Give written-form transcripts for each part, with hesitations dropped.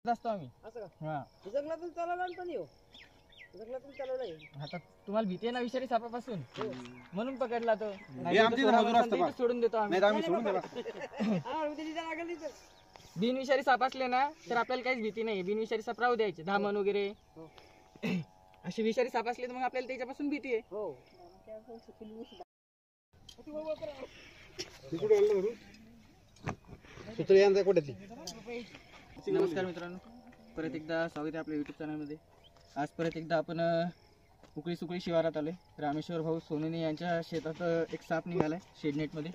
असतो आम्ही असं का? हा जंगलातून चालवला पण येऊ जंगलातून चालवलाय. आता तुम्हाला भीती आहे ना विषारी सापापासून म्हणून पकडला तो. हे आमचे इथं मजूर असतं बा. सोडून देतो आम्ही. नाही तर आम्ही सोडून दिला. बिनविषारी साप असले ना तर आपल्याला काहीच भीती नाही. बिनविषारी साप राहू द्यायचे धामण वगैरे. असे विषारी साप असले तर मग आपल्याला त्याच्यापासून भीती आहे. हो नमस्कार मित्रांनो, परत एकदा स्वागत आहे आपल्या यूट्यूब चॅनलमध्ये. आज परत एकदा आपण उकळी सुकळी शिवारात आलोय. रामेश्वर भाऊ सोनवणे यांच्या शेतात एक साप निघालाय शेडनेटमध्ये.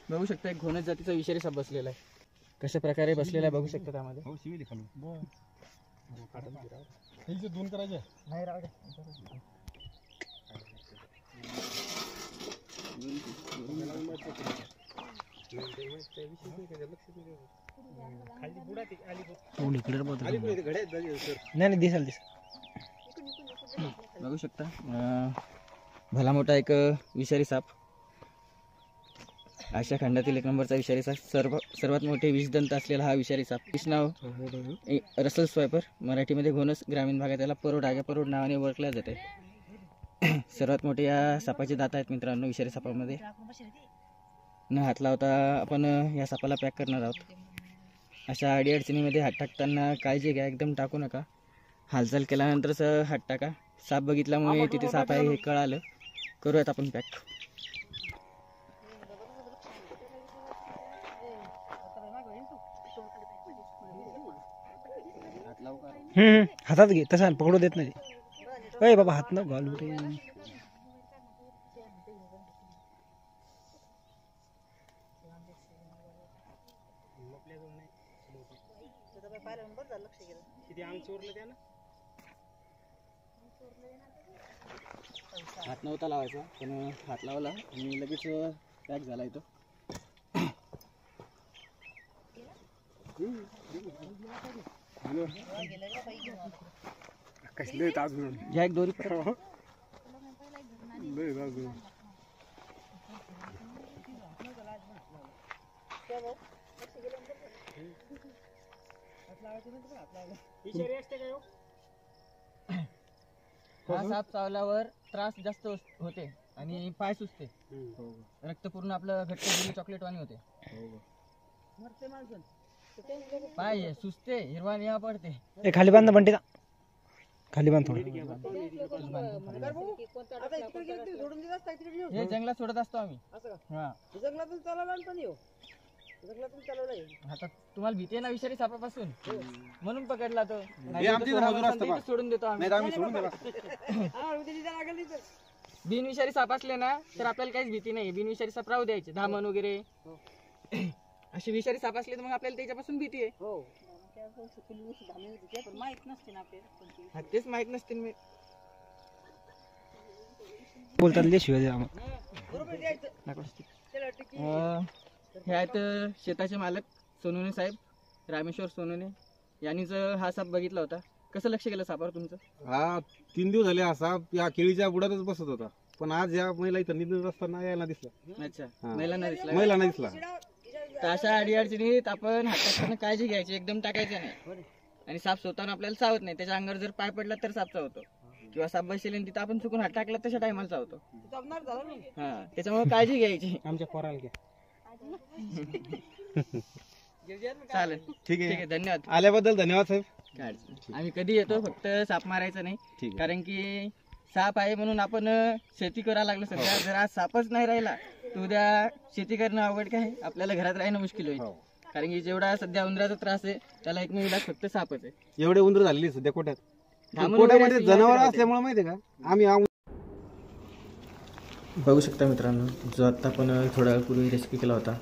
बघू शकता एक घोणस जातीचा विषारी साप बसलेला आहे. कशा प्रकारे बसलेला आहे बघू शकता त्यामध्ये. दोन करायचे नाही राहू नाही दिसाल बघू शकता भला मोठा एक विषारी साप. आशिया खंडातील एक नंबरचा विषारी साप. सर्वात मोठे विषदंत असलेला हा विषारी साप. तिचे नाव रसल स्वायपर, मराठीमध्ये घोणस, ग्रामीण भागात त्याला परोड आग्या परोड नावाने ओळखल्या जाते. सर्वात मोठे या सापाचे दात आहेत मित्रांनो. विषारी सापामध्ये न हात लावता आपण या सापाला पॅक करणार आहोत. अशा अडीअडचणीमध्ये हात टाकताना काळजी घ्या, एकदम टाकू नका. हालचाल केल्यानंतरच हात टाका. साप बघितल्यामुळे तिथे साप आहे हे कळालं. करूयात आपण पॅक. हातात घे, तसा पकडू देत नाही. अय बाबा हात न घालू रे. हात नव्हता लावायचा पण हात लावला आणि लगेच पॅक झाला तो. घ्या एक दोरी. हा साप चावल्यावर त्रास जास्त होते आणि पाय सुचते. रक्त पूर्ण आपलं घट्ट चॉकलेट वाणी होते. पाय सुचते, हिरवा निळा पडते. खाली बांध बंटीचा, खाली बांध थोडं. हे जंगलात सोडत असतो आम्ही. हा जंगलातून चालवला पण येऊ जंगलातून चालवलाय. आता तुम्हाला भीती आहे ना विषारी सापापासून म्हणून पकडला तो. हे आमचे इथं मजूर असतं बा. सोडून देतो आम्ही. नाही तर आम्ही सोडून दिला. बिनविषारी साप असले ना तर आपल्याला काहीच भीती नाही. बिनविषारी साप राहू द्यायचे धामण वगैरे. असे विषारी साप असले तर मग आपल्याला त्याच्यापासून भीती आहे. तेच माहित नसते मी बोलतात शिवाजी. हे आहेत शेताचे मालक सोनवणे साहेब, रामेश्वर सोनवणे यांनीच हा साप बघितला होता. कसं लक्ष केलं सापावर तुमचं? हा 3 दिवस झाले. असा या केळीच्या बुडातच बसत होता, पण आज या महिला इथं निघत असताना यायला दिसला. अच्छा, महिलांना दिसला. महिला नाही दिसला. तर अशा अडीअडचणीत आपण हात टाकताना काळजी घ्यायची, एकदम टाकायचं नाही. आणि साप स्वतःहून आपल्याला चावत नाही. त्याच्या अंगावर जर पाय पडला तर साप चावतो, किंवा साप बसले तिथं आपण चुकून हात टाकला तशा टायमाला चावतो. हा त्याच्यामुळे काळजी घ्यायची. आमच्या पोराला घ्या. चालेल, ठीक आहे, धन्यवाद. आल्याबद्दल धन्यवाद साहेब. आम्ही कधी येतो, फक्त साप मारायचा नाही. कारण की साप आहे म्हणून आपण शेती करायला लागलो सध्या. जर आज सापच नाही राहिला तर उद्या शेती करणं अवघड काय, आपल्याला घरात राहणं मुश्किल होईल. कारण की जेवढा सध्या उंदराचा त्रास आहे त्याला एकमेव इलाज फक्त सापच आहे. एवढे उंदर झालेली सध्या कोट्यात. कोट्यामध्ये जनावर असल्यामुळे माहितीये का आम्ही बघू शकता मित्रांनो, जो आत्ता आपण थोड्या वेळापूर्वी रेस्क्यू केला होता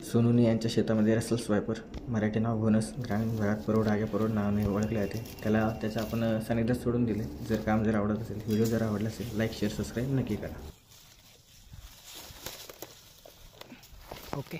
सोनवणे यांच्या शेतामध्ये रसल स्वायपर, मराठी नाव घोणस, ग्रामीण भागात परोड आग्या परोड नावाने ओळखले जाते. त्याच्या आपण सानिध्यात सोडून दिले. जर काम जर आवडत असेल, व्हिडिओ जर आवडला असेल, लाईक शेअर सबस्क्राईब नक्की करा. ओके.